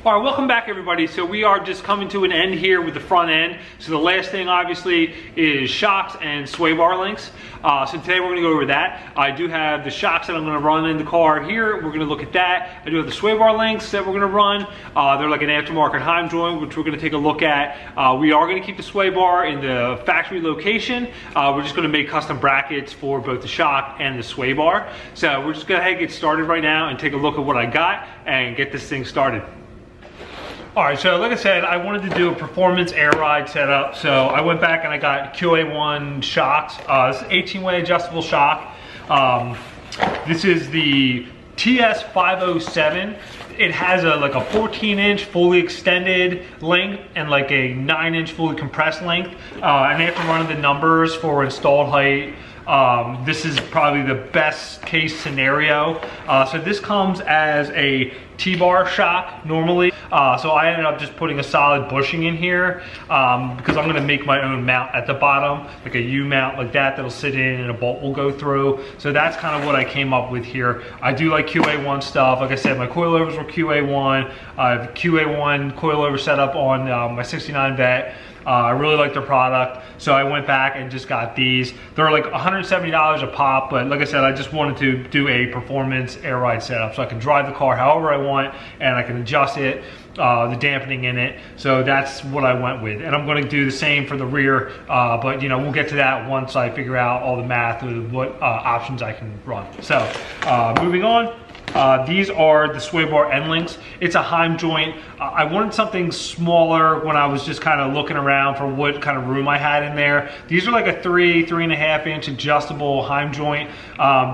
All right, welcome back everybody. So we are just coming to an end here with the front end. So the last thing obviously is shocks and sway bar links. So today we're gonna go over that. I do have the shocks that I'm gonna run in the car here. We're gonna look at that. I do have the sway bar links that we're gonna run. They're like an aftermarket Heim joint, which we're gonna take a look at. We are gonna keep the sway bar in the factory location. We're just gonna make custom brackets for both the shock and the sway bar. So we're just gonna get started right now and take a look at what I got and get this thing started. All right, so like I said, I wanted to do a performance air ride setup. So I went back and I got QA1 shocks. This is 18-way adjustable shock. This is the TS507. It has like a 14-inch fully extended length and like a 9-inch fully compressed length. And after running the numbers for installed height, this is probably the best case scenario. So this comes as a T-bar shock normally. So I ended up just putting a solid bushing in here because I'm gonna make my own mount at the bottom, like a U-mount like that that'll sit in and a bolt will go through. So that's kind of what I came up with here. I do like QA1 stuff. Like I said, my coilovers were QA1. I have QA1 coilover set up on my 69 Vet. I really like their product, so I went back and just got these. They're like $170 a pop, but like I said, I just wanted to do a performance air ride setup so I can drive the car however I want and I can adjust it, the dampening in it. So that's what I went with, and I'm going to do the same for the rear, but you know, we'll get to that once I figure out all the math of what options I can run. So moving on. These are the sway bar end links. It's a Heim joint. I wanted something smaller when I was just kind of looking around for what kind of room I had in there. These are like a 3.5 inch adjustable Heim joint.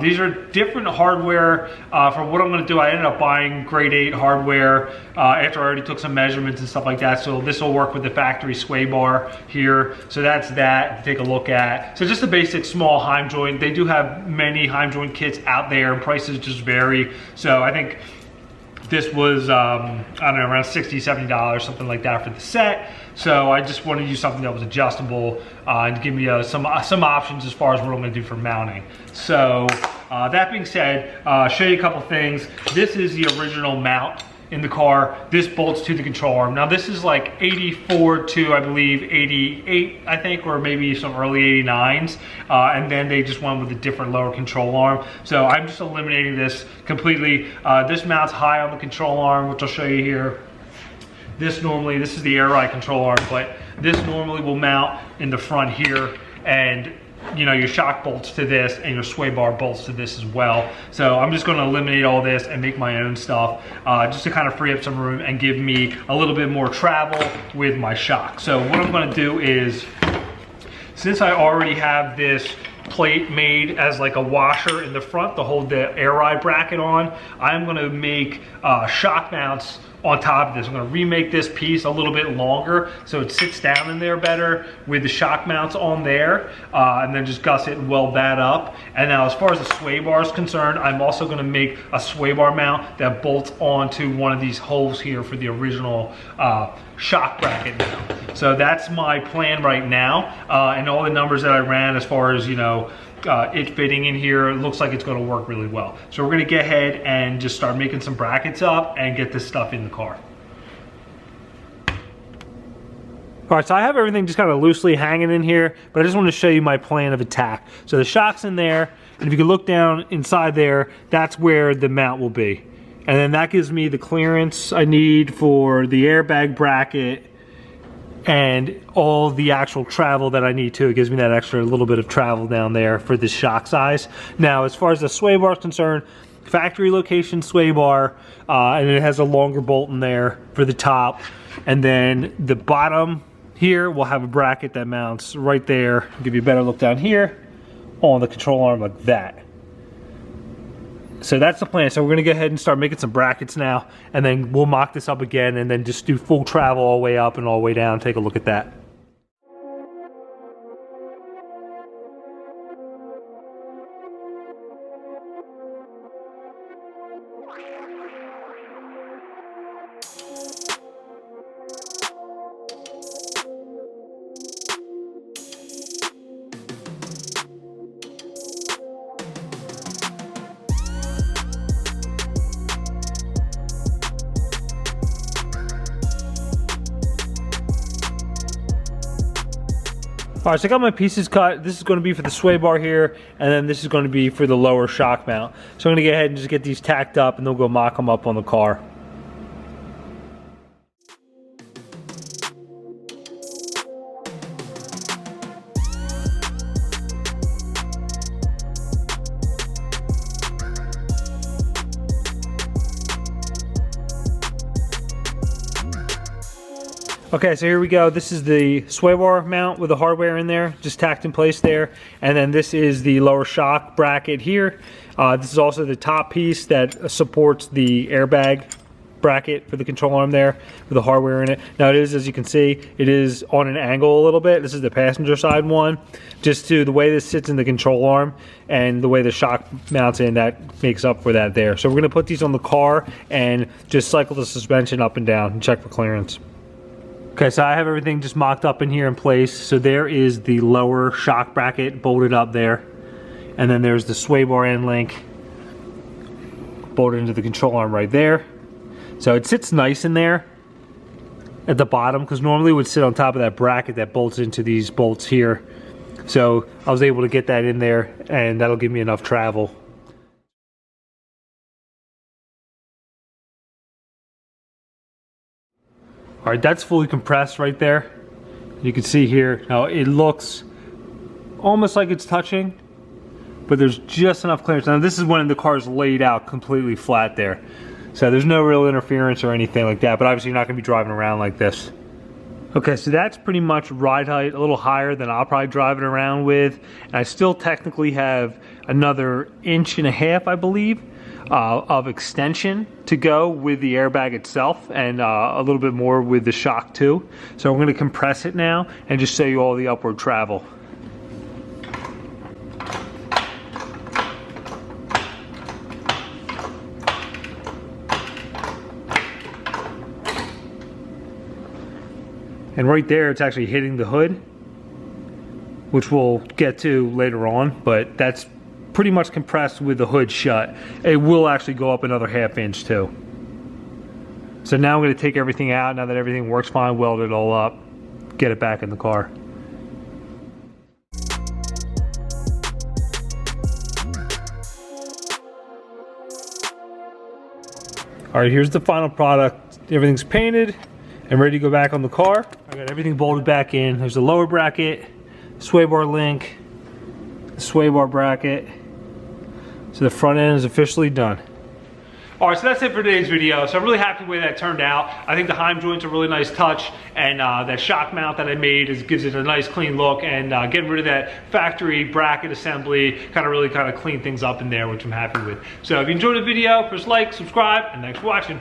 These are different hardware for what I'm gonna do. I ended up buying grade 8 hardware after I already took some measurements and stuff like that. So this will work with the factory sway bar here. So that's that to take a look at. So just a basic small Heim joint. They do have many Heim joint kits out there and prices just vary. So I think this was, I don't know, around $60, $70, something like that for the set. So I just wanted to use something that was adjustable and give me some options as far as what I'm gonna do for mounting. So that being said, show you a couple things. This is the original mount in the car. This bolts to the control arm. Now this is like 84 to I believe 88, I think, or maybe some early 89s. And then they just went with a different lower control arm. So I'm just eliminating this completely. This mounts high on the control arm, which I'll show you here. This is the air ride control arm, but this normally will mount in the front here, and you know, your shock bolts to this and your sway bar bolts to this as well. So I'm just going to eliminate all this and make my own stuff just to kind of free up some room and give me a little bit more travel with my shock. So what I'm going to do is, since I already have this plate made as like a washer in the front to hold the air ride bracket on, I'm going to make shock mounts on top of this. I'm going to remake this piece a little bit longer so it sits down in there better with the shock mounts on there, and then just gusset and weld that up. And now as far as the sway bar is concerned, I'm also going to make a sway bar mount that bolts onto one of these holes here for the original shock bracket mount. So that's my plan right now, and all the numbers that I ran as far as, you know, it fitting in here, it looks like it's going to work really well. So we're going to get ahead and just start making some brackets up and get this stuff in the car. All right, so I have everything just kind of loosely hanging in here, but I just want to show you my plan of attack. So the shock's in there, and if you can look down inside there, that's where the mount will be. And then that gives me the clearance I need for the airbag bracket and all the actual travel that I need to. It gives me that extra little bit of travel down there for this shock size. Now, as far as the sway bar is concerned, factory location sway bar, and it has a longer bolt in there for the top. And then the bottom here will have a bracket that mounts right there. I'll give you a better look down here on the control arm like that. So that's the plan. So we're gonna go ahead and start making some brackets now, and then we'll mock this up again and then just do full travel all the way up and all the way down. Take a look at that. All right, so I got my pieces cut. This is going to be for the sway bar here, and then this is going to be for the lower shock mount. So I'm going to go ahead and just get these tacked up, and then we'll go mock them up on the car. Okay, so here we go. This is the sway bar mount with the hardware in there, just tacked in place there. And then this is the lower shock bracket here. This is also the top piece that supports the airbag bracket for the control arm there with the hardware in it. Now it is, as you can see, it is on an angle a little bit. This is the passenger side one. Just to the way this sits in the control arm and the way the shock mounts in, that makes up for that there. So we're gonna put these on the car and just cycle the suspension up and down and check for clearance. Okay, so I have everything just mocked up in here in place. So there is the lower shock bracket bolted up there. And then there's the sway bar end link bolted into the control arm right there. So it sits nice in there at the bottom, because normally it would sit on top of that bracket that bolts into these bolts here. So I was able to get that in there, and that'll give me enough travel. All right, that's fully compressed right there. You can see here, now it looks almost like it's touching, but there's just enough clearance. Now this is when the car is laid out completely flat there. So there's no real interference or anything like that, but obviously you're not gonna be driving around like this. Okay, so that's pretty much ride height, a little higher than I'll probably drive it around with. And I still technically have another 1.5 inches, I believe, of extension to go with the airbag itself, and a little bit more with the shock too. So we're going to compress it now and just show you all the upward travel. And right there, it's actually hitting the hood, which we'll get to later on, but that's pretty much compressed with the hood shut. It will actually go up another 1/2 inch too. So now I'm going to take everything out, now that everything works fine, weld it all up, get it back in the car. All right, here's the final product. Everything's painted and ready to go back on the car. I got everything bolted back in. There's the lower bracket, sway bar link, the sway bar bracket. So the front end is officially done. All right, so that's it for today's video. So I'm really happy with the way that turned out. I think the Heim joint's a really nice touch, and that shock mount that I made gives it a nice clean look, and getting rid of that factory bracket assembly really cleaned things up in there, which I'm happy with. So if you enjoyed the video, press like, subscribe, and thanks for watching.